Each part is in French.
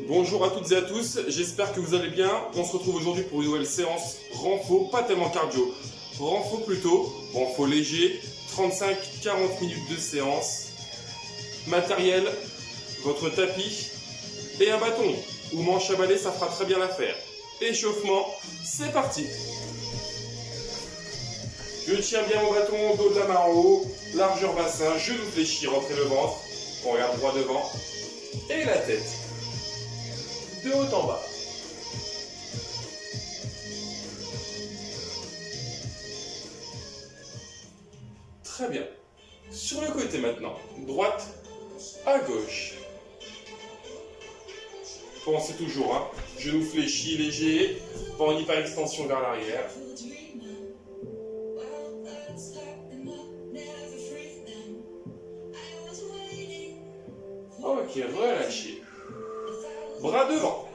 Bonjour à toutes et à tous, j'espère que vous allez bien. On se retrouve aujourd'hui pour une nouvelle séance renfo, pas tellement cardio, renfo plutôt, renfo léger, 35-40 minutes de séance. Matériel, votre tapis et un bâton ou manche à balai, ça fera très bien l'affaire. Échauffement, c'est parti. Je tiens bien mon bâton, dos de la main en haut, largeur bassin, genou fléchi, rentrez le ventre, on regarde droit devant et la tête. De haut en bas. Très bien. Sur le côté maintenant. Droite à gauche. Pensez toujours, hein. Genou fléchi, léger. Pas en hyperextension vers l'arrière. Ok, relâchez. Bras devant.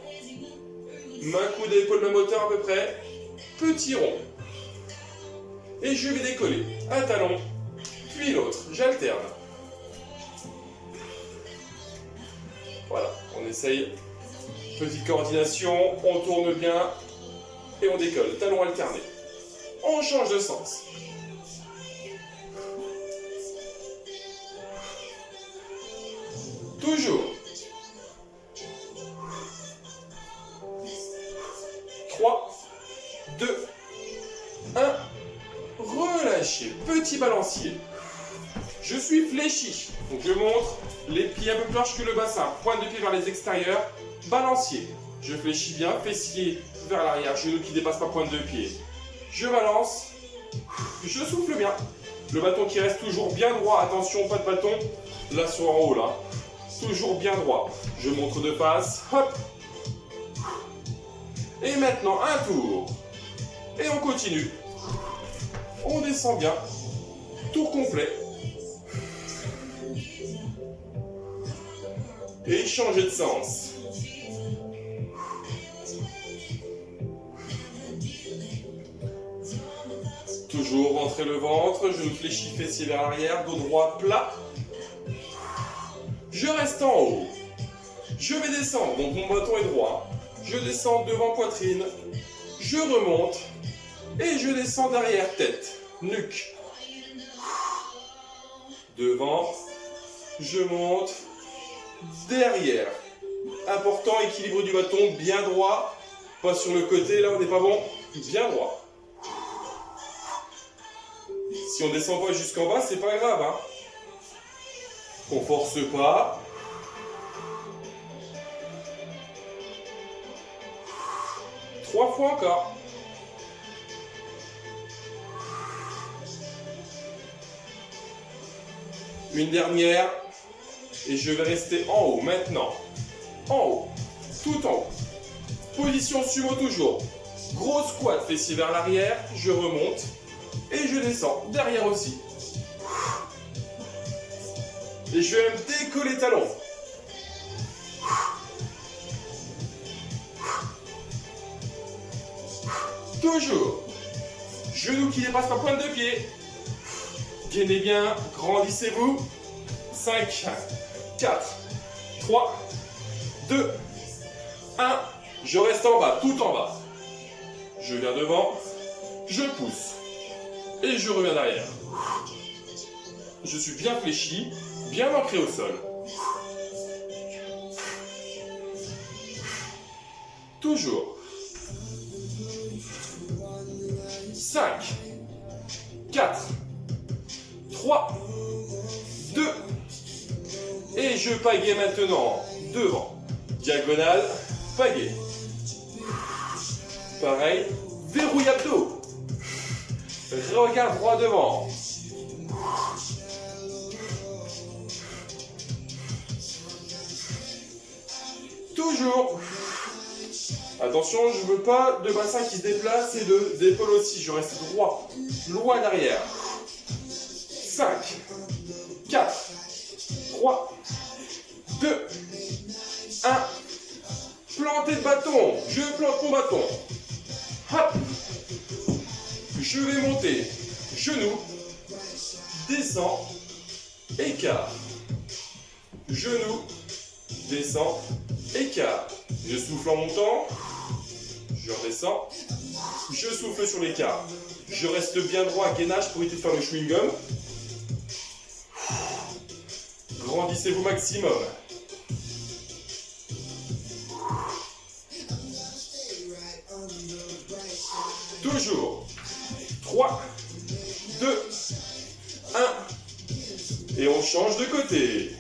Main, coude, épaule, même hauteur à peu près. Petit rond. Et je vais décoller. Un talon, puis l'autre. J'alterne. Voilà, on essaye. Petite coordination, on tourne bien et on décolle. Talon alterné. On change de sens. Toujours. 3, 2, 1, relâchez, petit balancier. Je suis fléchi, donc je montre les pieds un peu plus larges que le bassin, pointe de pied vers les extérieurs, balancier. Je fléchis bien, fessier vers l'arrière, genou qui ne dépasse pas pointe de pied. Je balance, je souffle bien. Le bâton qui reste toujours bien droit, attention, pas de bâton, là sur en haut, là. Toujours bien droit. Je montre de face, hop. Et maintenant, un tour. Et on continue. On descend bien. Tour complet. Et changer de sens. Toujours rentrer le ventre, genou fléchi, fessier vers l'arrière, dos droit plat. Je reste en haut. Je vais descendre, donc mon bâton est droit. Je descends devant poitrine, je remonte et je descends derrière tête, nuque. Devant, je monte, derrière. Important, équilibre du bâton, bien droit, pas sur le côté, là on n'est pas bon, bien droit. Si on descend pas jusqu'en bas, c'est pas grave, hein. On force pas. Trois fois encore. Une dernière. Et je vais rester en haut maintenant. En haut. Tout en haut. Position sumo toujours. Gros squat, fessier vers l'arrière. Je remonte. Et je descends. Derrière aussi. Et je vais me décoller talons. Toujours. Genou qui dépasse ma pointe de pied. Gainez bien, grandissez-vous. 5, 4, 3, 2, 1. Je reste en bas, tout en bas. Je viens devant, je pousse. Et je reviens derrière. Je suis bien fléchi, bien ancré au sol. Toujours. 5, 4, 3, 2, et je pagaie maintenant devant. Diagonale, pagaie. Pareil, verrouille abdos. Regarde droit devant. Toujours. Attention, je ne veux pas de bassin qui se déplace et d'épaule aussi. Je reste droit, loin derrière. 5, 4, 3, 2, 1. Planter de bâton. Je plante mon bâton. Hop. Je vais monter. Genou. Descends. Écart. Genou. Descends. Écart. Je souffle en montant. Je redescends. Je souffle sur l'écart. Je reste bien droit à gainage pour éviter de faire le chewing-gum. Grandissez-vous maximum. Toujours. 3, 2, 1. Et on change de côté.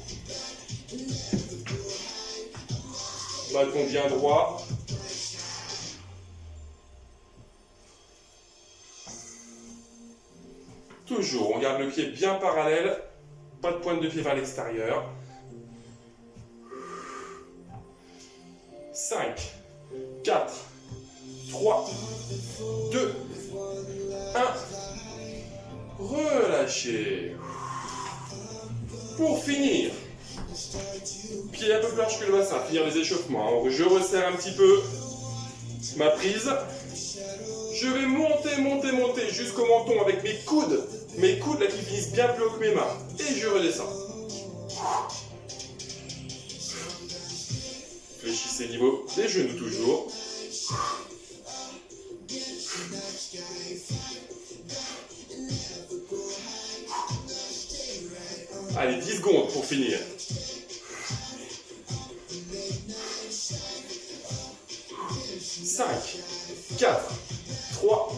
Bâton bien droit. Toujours, on garde le pied bien parallèle. Pas de pointe de pied vers l'extérieur. 5, 4, 3, 2, 1. Relâchez. Pour finir, pied un peu plus large que le bassin, finir les échauffements. Je resserre un petit peu ma prise. Je vais monter jusqu'au menton avec mes coudes là qui finissent bien plus haut que mes mains. Et je redescends. Fléchissez niveau des genoux toujours. Allez, 10 secondes pour finir. Cinq, 4, 3,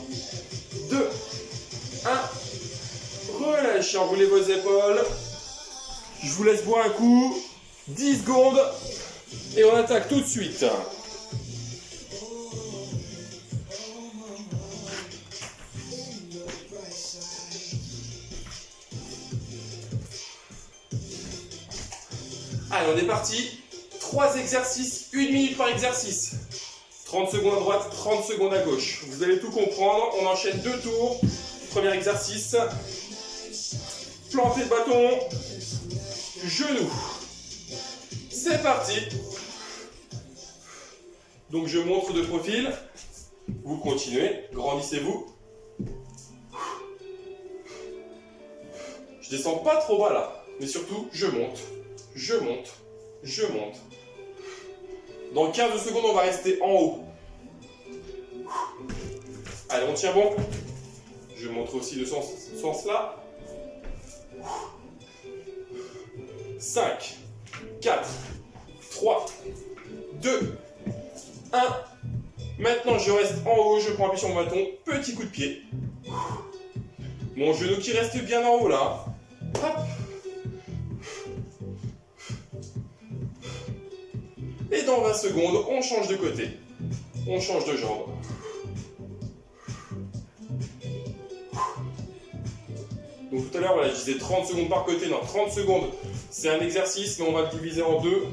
2, 1. Relâchez, enroulez vos épaules. Je vous laisse boire un coup. 10 secondes. Et on attaque tout de suite. Allez, on est parti. 3 exercices, 1 minute par exercice. 30 secondes à droite, 30 secondes à gauche. Vous allez tout comprendre. On enchaîne 2 tours. Premier exercice. Planter le bâton. Genou. C'est parti. Donc je montre de profil. Vous continuez. Grandissez-vous. Je descends pas trop bas là. Mais surtout, je monte. Je monte. Je monte. Dans 15 secondes, on va rester en haut. Allez, on tient bon. Je montre aussi le sens là. 5, 4, 3, 2, 1. Maintenant, je reste en haut, je prends appui sur mon bâton. Petit coup de pied. Mon genou qui reste bien en haut là. Hop. Et dans 20 secondes, on change de côté. On change de jambe. Donc tout à l'heure, voilà, je disais 30 secondes par côté. Non, 30 secondes, c'est un exercice, mais on va le diviser en 2.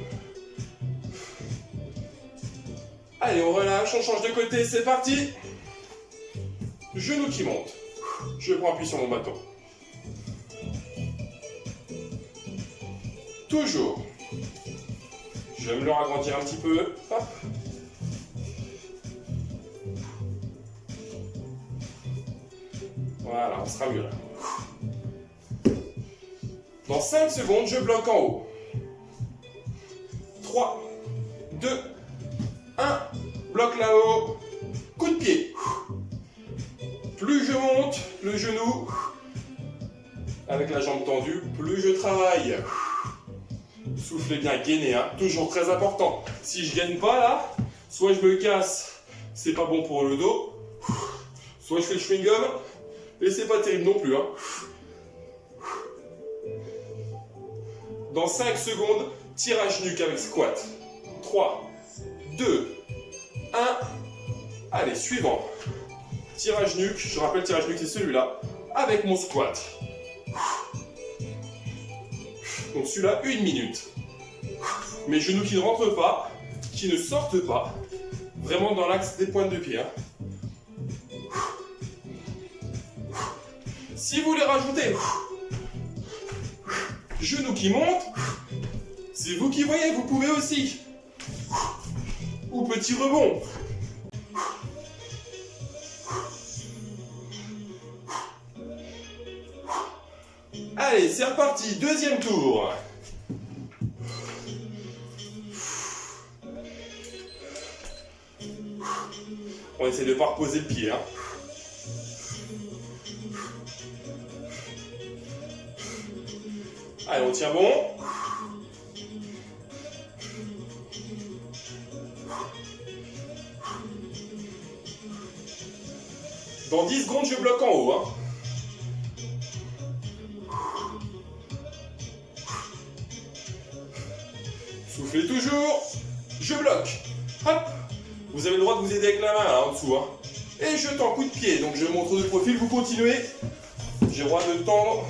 Allez, on relâche, on change de côté, c'est parti. Genou qui monte. Je prends appui sur mon bâton. Toujours. Je vais me le agrandir un petit peu. Hop. Voilà, on sera mieux là. Dans 5 secondes, je bloque en haut. 3, 2, 1. Bloc là-haut. Coup de pied. Plus je monte, le genou, avec la jambe tendue, plus je travaille. Soufflez bien, gainez, hein. Toujours très important. Si je gaine pas là, soit je me casse, c'est pas bon pour le dos, soit je fais le chewing-gum, et c'est pas terrible non plus. Hein. Dans 5 secondes, tirage nuque avec squat. 3, 2, 1. Allez, suivant. Tirage nuque, je rappelle, tirage nuque c'est celui-là, avec mon squat. Donc celui-là, 1 minute. Mes genoux qui ne rentrent pas, qui ne sortent pas, vraiment dans l'axe des pointes de pied. Hein. Si vous voulez rajouter genoux qui montent, c'est vous qui voyez, vous pouvez aussi. Ou petit rebond. Allez, c'est reparti, deuxième tour. On essaie de ne pas reposer le pied. Hein. Allez, on tient bon. Dans 10 secondes, je bloque en haut. Hein. Soufflez toujours. Je bloque. Hop. Vous avez le droit de vous aider avec la main là, en dessous. Hein. Et je tends coup de pied. Donc je montre de profil, vous continuez. J'ai le droit de tendre.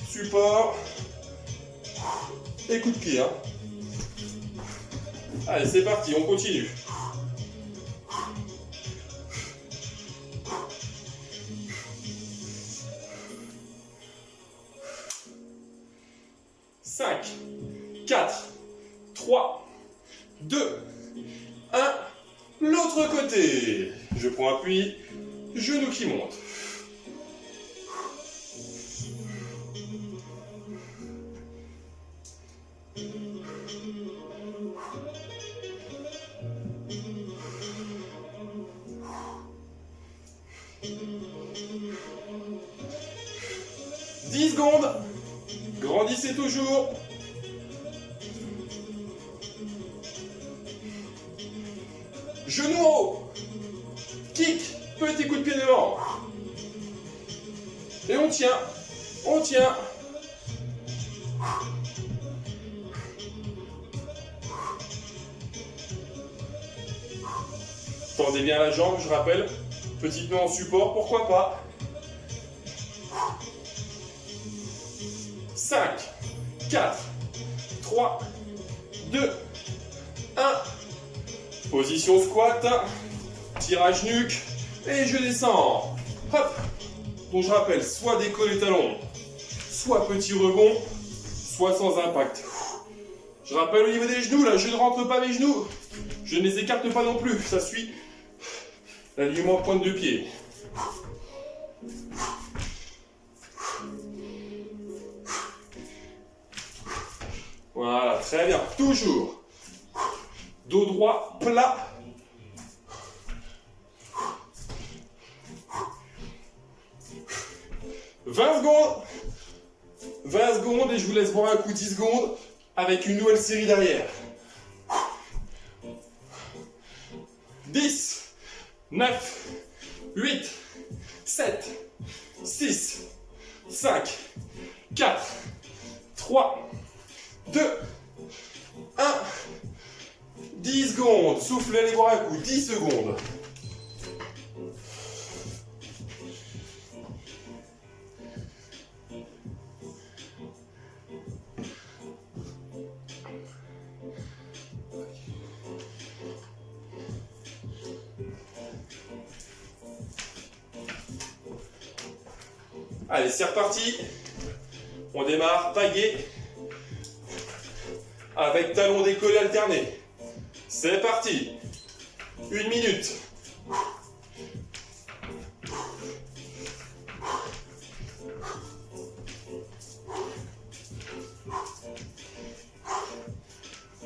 Support. Et coup de pied. Hein. Allez, c'est parti, on continue. Cinq, 4, 3, 2, 1. L'autre côté. Je prends appui, genou qui monte. « 10 secondes. Grandissez toujours. Genou en haut. Kick. Petit coup de pied devant. Et on tient. On tient. Tendez bien la jambe, je rappelle. Petite main en support, pourquoi pas. 5, 4, 3, 2, 1. Position squat. Tirage nuque. Et je descends. Hop. Donc je rappelle, soit décolle les talons, soit petit rebond, soit sans impact. Je rappelle au niveau des genoux, là, je ne rentre pas mes genoux. Je ne les écarte pas non plus. Ça suit l'alignement pointe de pied. Voilà, très bien. Toujours. Dos droit, plat. « 20 secondes. 20 secondes et je vous laisse boire un coup 10 secondes avec une nouvelle série derrière. 10, 9, 8, 7, 6, 5, 4, 3, 2, 1. 10 secondes. Soufflez, allez boire un coup. 10 secondes. Allez, c'est reparti. On démarre taillé avec talons décollés alternés. C'est parti. 1 minute.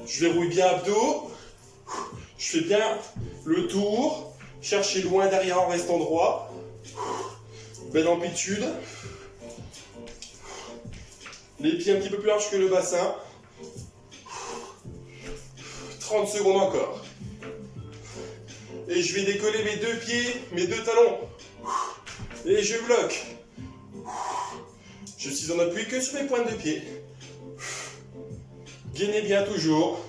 Je verrouille bien abdos. Je fais bien le tour. Cherchez loin derrière en restant droit. Belle amplitude. Les pieds un petit peu plus larges que le bassin. 30 secondes encore. Et je vais décoller mes deux pieds, mes deux talons. Et je bloque. Je suis en appui que sur mes pointes de pied. Gainez bien toujours.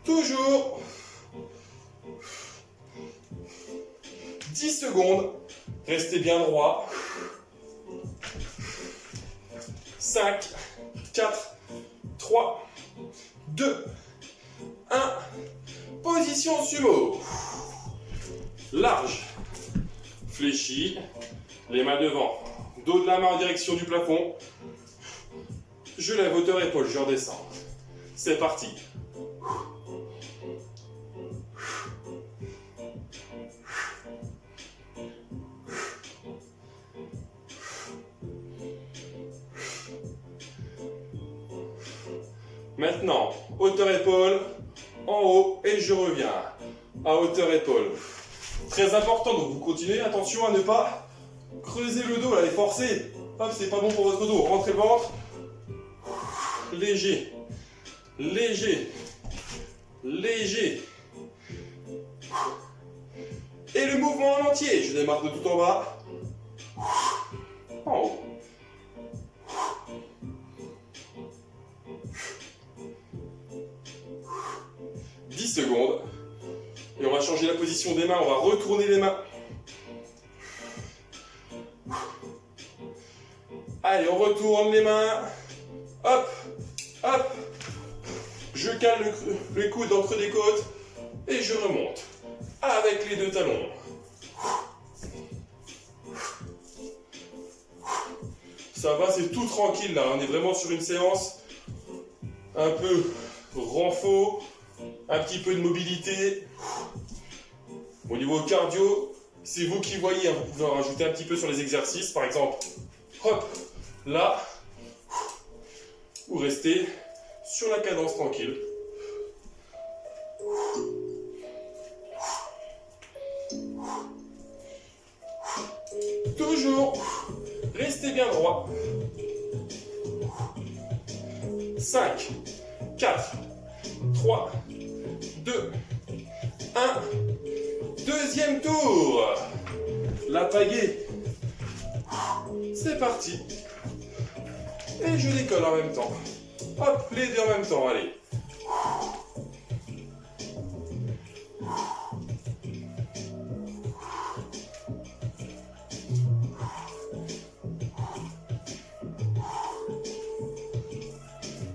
Toujours. 10 secondes. Restez bien droit. 5, 4, 3, 2, 1. Position sumo. Large. Fléchi. Les mains devant. Dos de la main en direction du plafond. Je lève hauteur épaule, je redescends. C'est parti. Maintenant, hauteur épaule, en haut et je reviens à hauteur épaule. Très important, donc vous continuez, attention à ne pas creuser le dos là et forcer. Hop, c'est pas bon pour votre dos. Rentrez le ventre. Léger, léger, léger. Et le mouvement en entier. Je démarre de tout en bas. En haut. Secondes. Et on va changer la position des mains, on va retourner les mains. Allez, on retourne les mains. Hop, hop. Je cale le coude entre les côtes et je remonte avec les deux talons. Ça va, c'est tout tranquille là, on est vraiment sur une séance un peu renfort. Un petit peu de mobilité. Au niveau cardio, c'est vous qui voyez. Hein. Vous pouvez en rajouter un petit peu sur les exercices. Par exemple, hop, là. Ou rester sur la cadence tranquille. Toujours. Restez bien droit. 5, 4, 3, 2, 1. Deuxième tour. La pagaie. C'est parti. Et je décolle en même temps. Hop, les deux en même temps, allez.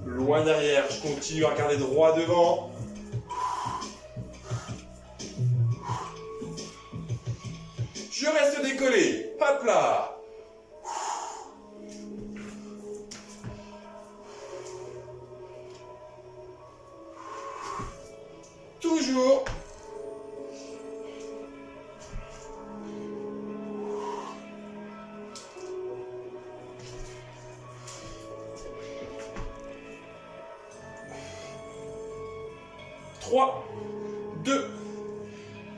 Loin derrière, je continue à regarder droit devant. Je reste décollé. Hop là. Toujours. Trois, 2,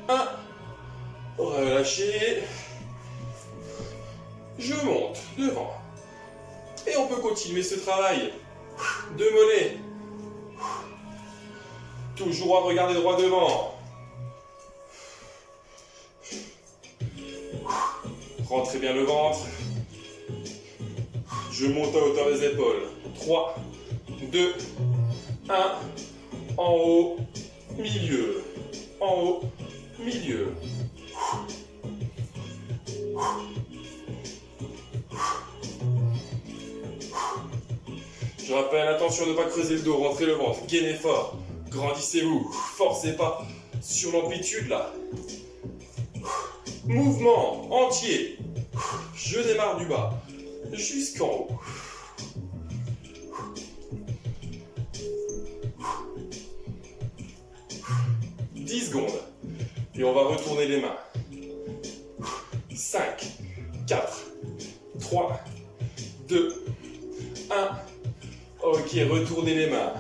1. Relâchez. Je monte devant. Et on peut continuer ce travail de mollet. Toujours à regarder droit devant. Rentrez bien le ventre. Je monte à hauteur des épaules. 3, 2, 1. En haut, milieu. En haut, milieu. Je rappelle, attention de ne pas creuser le dos, rentrez le ventre, gainez fort, grandissez-vous, forcez pas sur l'amplitude là. Mouvement entier. Je démarre du bas jusqu'en haut. Secondes. Et on va retourner les mains. 5, 4, 3, 2, 1. Ok, retournez les mains.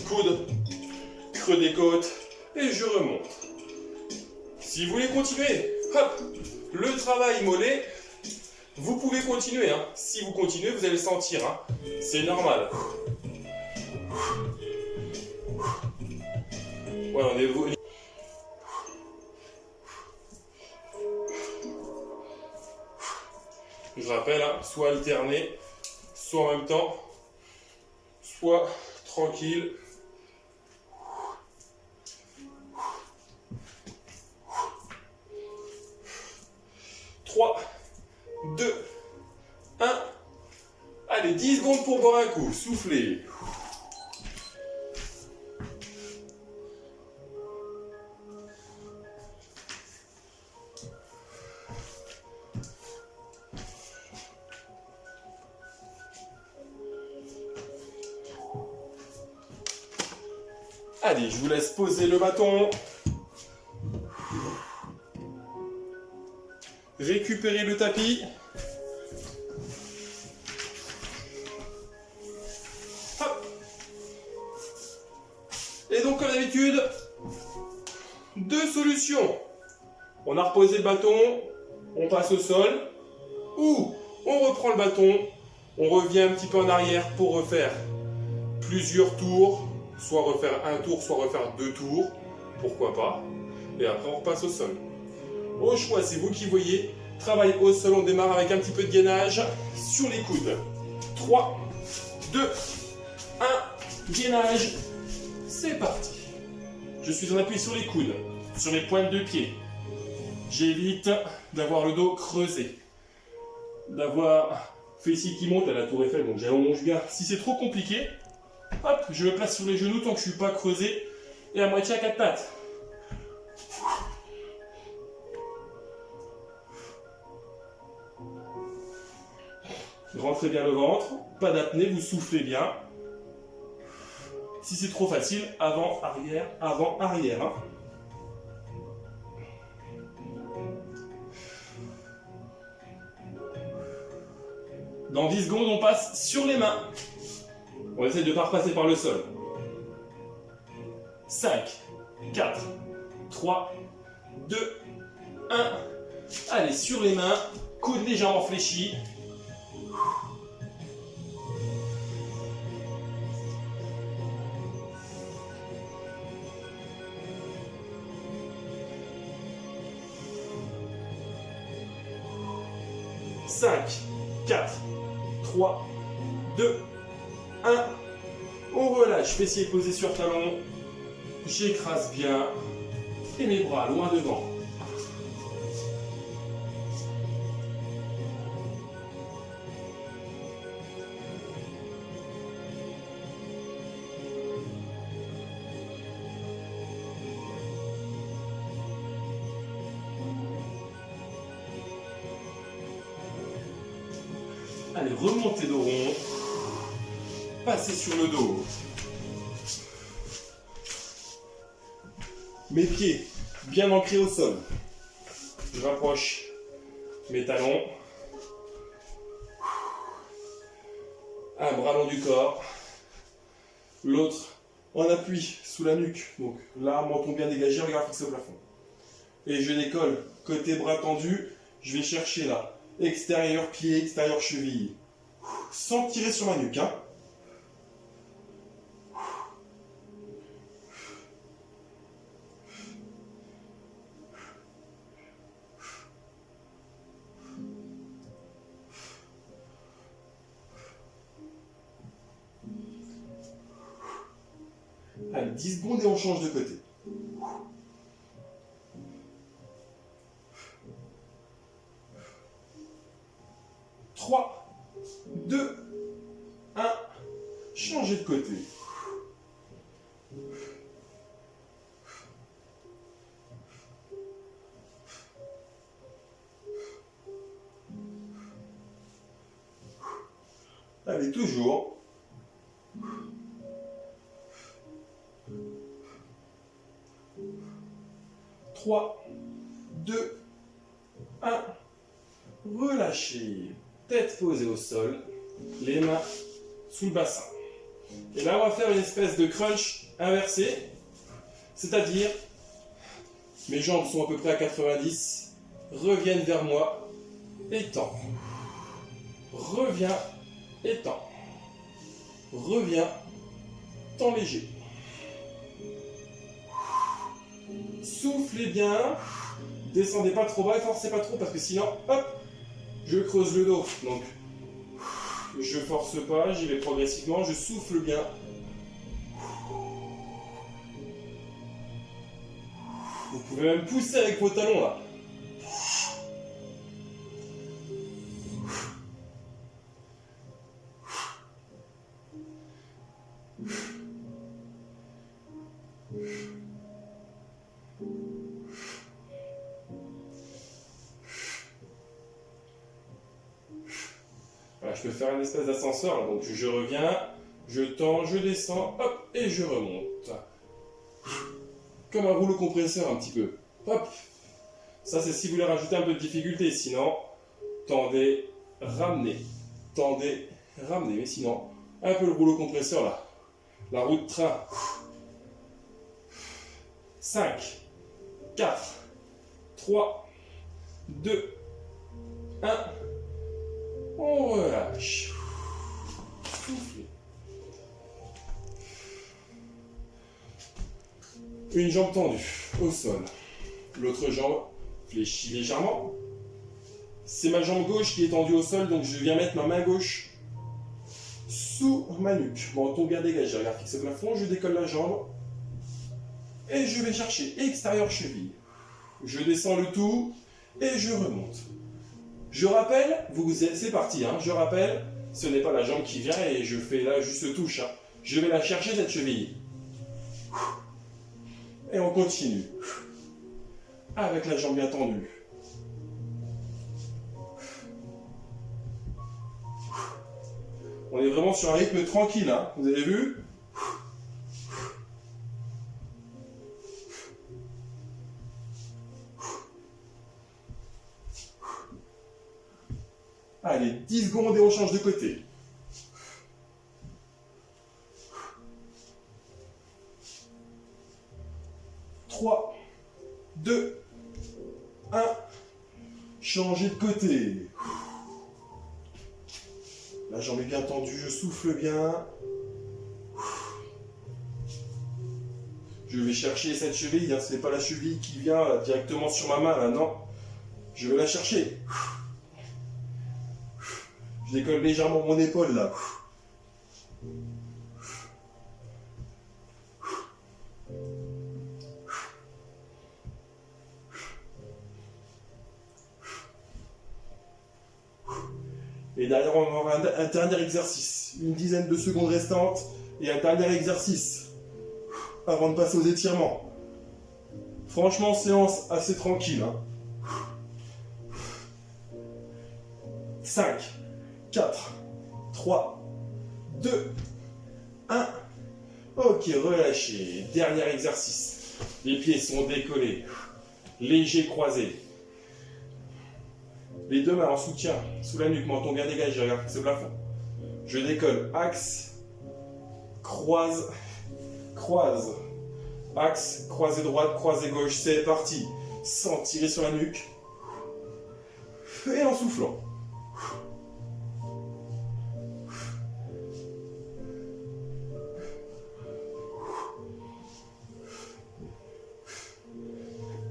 Coude, creux des côtes, et je remonte. Si vous voulez continuer, hop, le travail mollet, vous pouvez continuer. Hein. Si vous continuez, vous allez le sentir. Hein. C'est normal. Voilà, on est... Je rappelle, hein, soit alterné, soit en même temps, soit tranquille. Trois, 2, 1. Allez, 10 secondes pour boire un coup. Soufflez. Allez, je vous laisse poser le bâton. Récupérez le tapis. Hop. d'habitude, deux solutions. On a reposé le bâton, on passe au sol, ou on reprend le bâton, on revient un petit peu en arrière pour refaire plusieurs tours, soit refaire un tour, soit refaire deux tours, pourquoi pas, et après on repasse au sol. Au choix, c'est vous qui voyez. Travail au sol, on démarre avec un petit peu de gainage sur les coudes. 3, 2, 1, gainage, c'est parti. Je suis en appui sur les coudes, sur mes pointes de pied. J'évite d'avoir le dos creusé, d'avoir fessiers qui montent à la tour Eiffel, donc j'allonge bien. Si c'est trop compliqué, hop, je me place sur les genoux tant que je ne suis pas creusé et à moitié à quatre pattes. Rentrez bien le ventre, pas d'apnée, vous soufflez bien. Si c'est trop facile, avant, arrière, hein. Dans 10 secondes, on passe sur les mains. On essaie de ne pas repasser par le sol. 5, 4, 3, 2, 1. Allez, sur les mains, coudes légèrement fléchis. Cinq, 4, 3, 2, 1. On relâche, fessiers posés sur talon. J'écrase bien. Et mes bras loin devant. Allez, remontez dos rond. Passez sur le dos. Mes pieds bien ancrés au sol. Je rapproche mes talons. Un bras long du corps. L'autre en appui sous la nuque. Donc là, menton bien dégagé, regard fixé au plafond. Et je décolle. Côté bras tendu, je vais chercher là. Extérieur pied, extérieur cheville. Sans tirer sur ma nuque. Hein. Allez, 10 secondes et on change de côté. Trois, 2, 1, changez de côté. Allez, toujours. Trois, 2, 1, relâchez. Tête posée au sol, les mains sous le bassin. Et là, on va faire une espèce de crunch inversé, c'est-à-dire mes jambes sont à peu près à 90, reviennent vers moi, étends. Reviens, étends. Reviens, tends léger. Soufflez bien, descendez pas trop bas et forcez pas trop parce que sinon, hop, je creuse le dos. Donc, je force pas, j'y vais progressivement, je souffle bien. Vous pouvez même pousser avec vos talons là. Voilà, je peux faire une espèce d'ascenseur là, donc je reviens, je tends, je descends, hop, et je remonte. Comme un rouleau compresseur un petit peu. Hop. Ça c'est si vous voulez rajouter un peu de difficulté, sinon tendez, ramenez, tendez, ramenez, mais sinon un peu le rouleau compresseur là, la roue de train. 5, 4, 3, 2, 1. On relâche. Soufflez. Une jambe tendue au sol. L'autre jambe fléchit légèrement. C'est ma jambe gauche qui est tendue au sol, donc je viens mettre ma main gauche sous ma nuque. Menton bien dégagé, regarde fixe au plafond, je décolle la jambe et je vais chercher extérieur cheville. Je descends le tout et je remonte. Je rappelle, c'est parti, hein, je rappelle, ce n'est pas la jambe qui vient et je fais là juste touche. Hein. Je vais la chercher cette cheville. Et on continue. Avec la jambe bien tendue. On est vraiment sur un rythme tranquille, hein, vous avez vu? Allez, 10 secondes et on change de côté. Trois, 2, 1. Changez de côté. La jambe est bien tendue, je souffle bien. Je vais chercher cette cheville, hein. Ce n'est pas la cheville qui vient là, directement sur ma main, là, non. Je vais la chercher. Je décolle légèrement mon épaule, là. Et derrière, on aura un dernier exercice. Une dizaine de secondes restantes et un dernier exercice avant de passer aux étirements. Franchement, séance assez tranquille. Hein. 5, 4, 3, 2, 1. Ok, relâchez. Dernier exercice. Les pieds sont décollés. Léger croisé. Les deux mains en soutien, sous la nuque, menton bien dégagé, je regarde ce plafond. Je décolle, axe, croise, croise. Axe, croisée droite, croisée gauche, c'est parti. Sans tirer sur la nuque. Et en soufflant.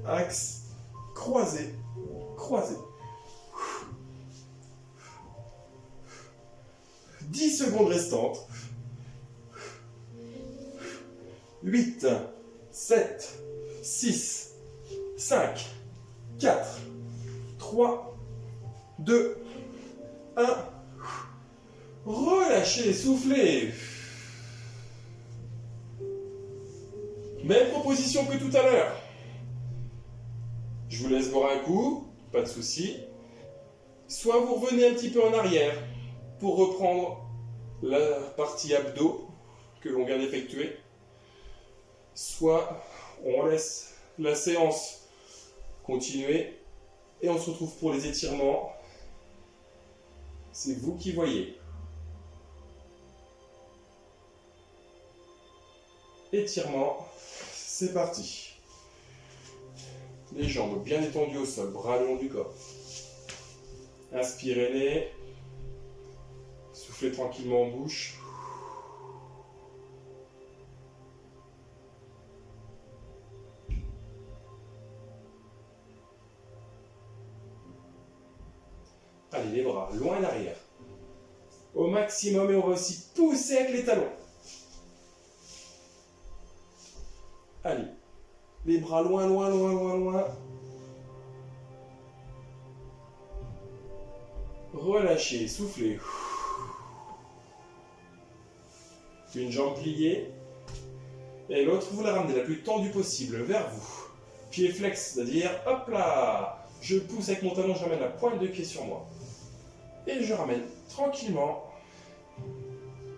Axe, croisé, croisé. 10 secondes restantes. 8, 7, 6, 5, 4, 3, 2, 1. Relâchez, soufflez. Même proposition que tout à l'heure. Je vous laisse boire un coup, pas de souci. Soit vous revenez un petit peu en arrière pour reprendre la partie abdos que l'on vient d'effectuer. Soit on laisse la séance continuer et on se retrouve pour les étirements. C'est vous qui voyez. Étirement, c'est parti. Les jambes bien étendues au sol, bras le long du corps. Inspirez nez. Soufflez tranquillement en bouche. Allez, les bras loin en arrière. Au maximum et on va aussi pousser avec les talons. Allez, les bras loin, loin, loin, loin, loin. Relâchez, soufflez. Une jambe pliée. Et l'autre, vous la ramenez la plus tendue possible vers vous. Pied flex, c'est-à-dire, hop là, je pousse avec mon talon, je ramène la pointe de pied sur moi. Et je ramène tranquillement,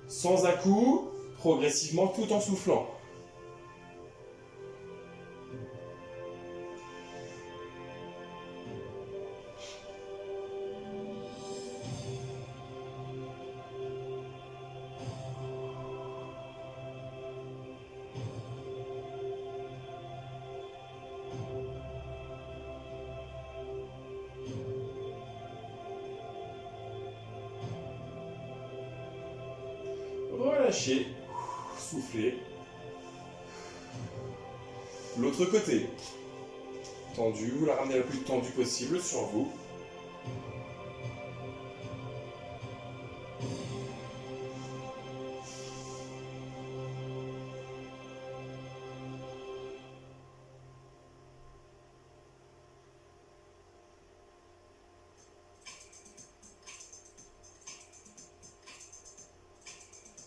sans à-coup, progressivement, tout en soufflant. relâchez, soufflez. L'autre côté, tendu, vous la ramenez le plus tendu possible sur vous.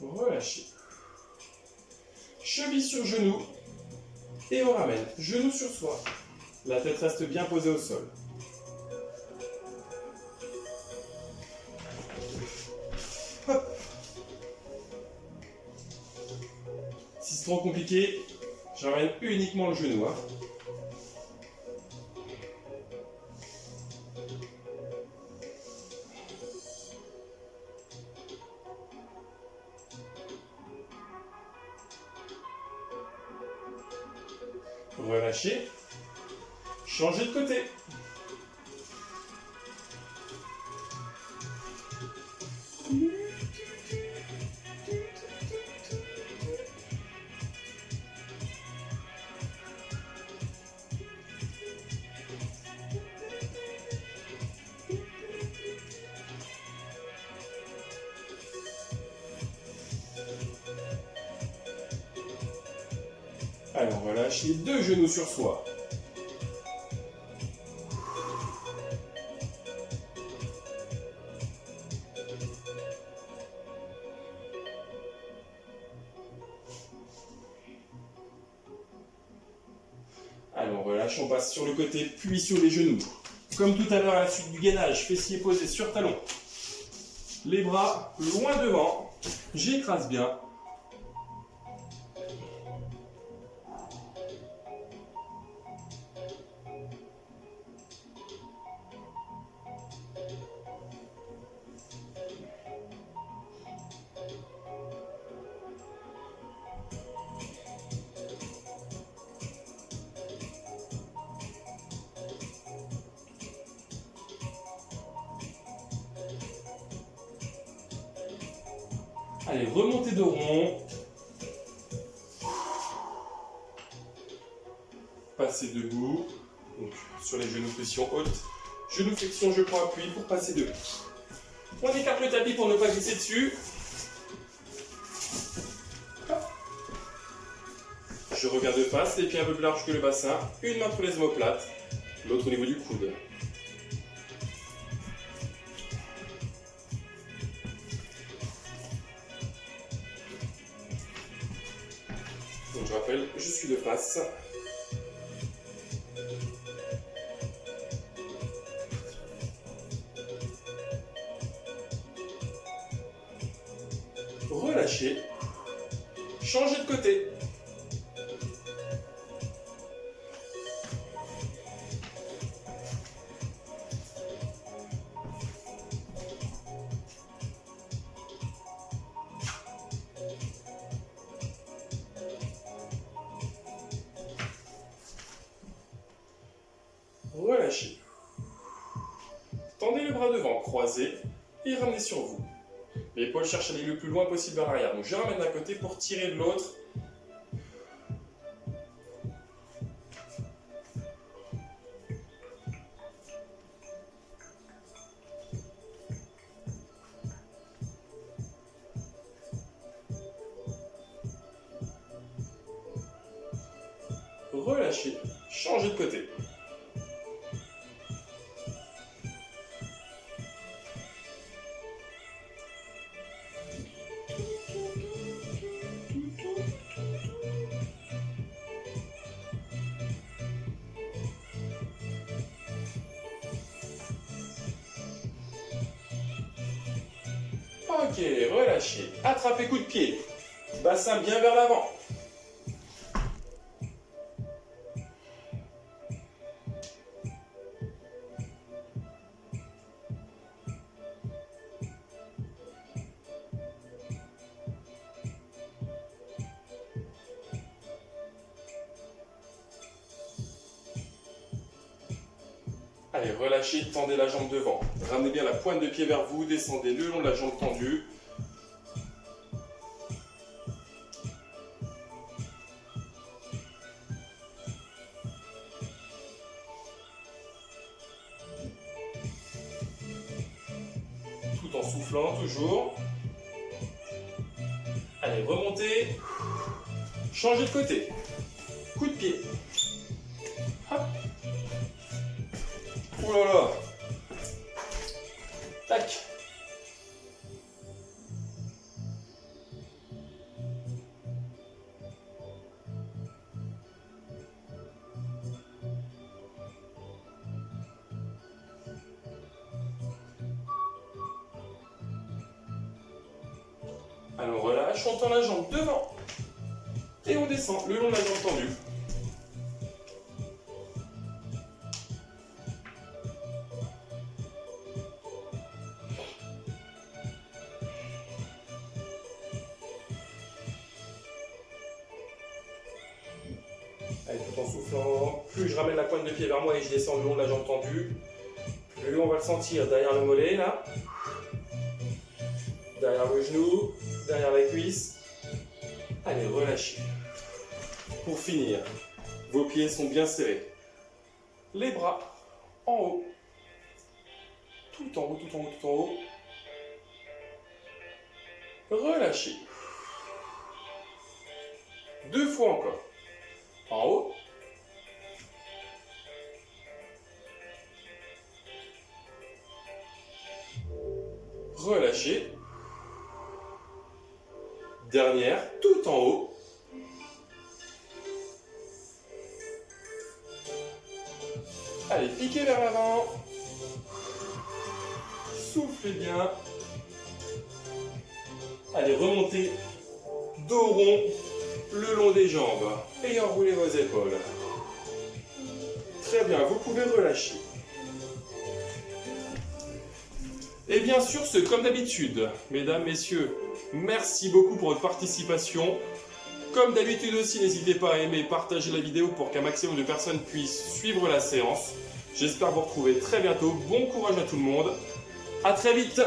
Relâchez. Cheville sur genou. Et on ramène. Genou sur soi. La tête reste bien posée au sol. Hop. Si c'est trop compliqué, je ramène uniquement le genou. Relâchez. Changez de côté. Alors relâche les deux genoux sur soi. Allez, on relâche, on passe sur le côté, puis sur les genoux. Comme tout à l'heure à la suite du gainage, fessiers posés sur talons. Les bras loin devant, j'écrase bien. Allez, remontez de rond. Passez debout. Donc, sur les genoux, position haute. Genoux flexion, je prends appui pour passer debout. On écarte le tapis pour ne pas glisser dessus. Je regarde de face, les pieds un peu plus larges que le bassin. Une main pour les omoplates, l'autre au niveau du coude. Donc je rappelle, je suis de face. Relâchez. Changez de côté. Relâchez. Tendez le bras devant, croisez et ramenez sur vous. L'épaule cherche à aller le plus loin possible vers l'arrière. Donc je ramène d'un côté pour tirer de l'autre. Relâchez, changez de côté. Ok, relâchez. Attrapez coup de pied. Bassin bien vers l'avant. Allez, relâchez, tendez la jambe devant. Ramenez bien la pointe de pied vers vous, descendez le long de la jambe tendue. toujours. Allez, remontez. Changez de côté. Coup de pied. Hop. Ouh là là. Tac. Alors on relâche, on tend la jambe devant. Et on descend le long de la jambe tendue. Allez, tout en soufflant. Plus je ramène la pointe de pied vers moi et je descends le long de la jambe tendue, plus on va le sentir derrière le mollet, là. Derrière le genou, derrière la cuisse. Allez, relâchez. Pour finir, vos pieds sont bien serrés. Les bras en haut. Tout en haut, tout en haut, tout en haut. Relâchez. 2 fois encore. En haut. Relâchez. Dernière, tout en haut. Allez, piquez vers l'avant. Soufflez bien. Allez, remontez. Dos rond, le long des jambes. Et enroulez vos épaules. Très bien, vous pouvez relâcher. Et bien sûr, comme d'habitude, mesdames, messieurs, merci beaucoup pour votre participation. Comme d'habitude aussi, n'hésitez pas à aimer et partager la vidéo pour qu'un maximum de personnes puissent suivre la séance. J'espère vous retrouver très bientôt. Bon courage à tout le monde. À très vite.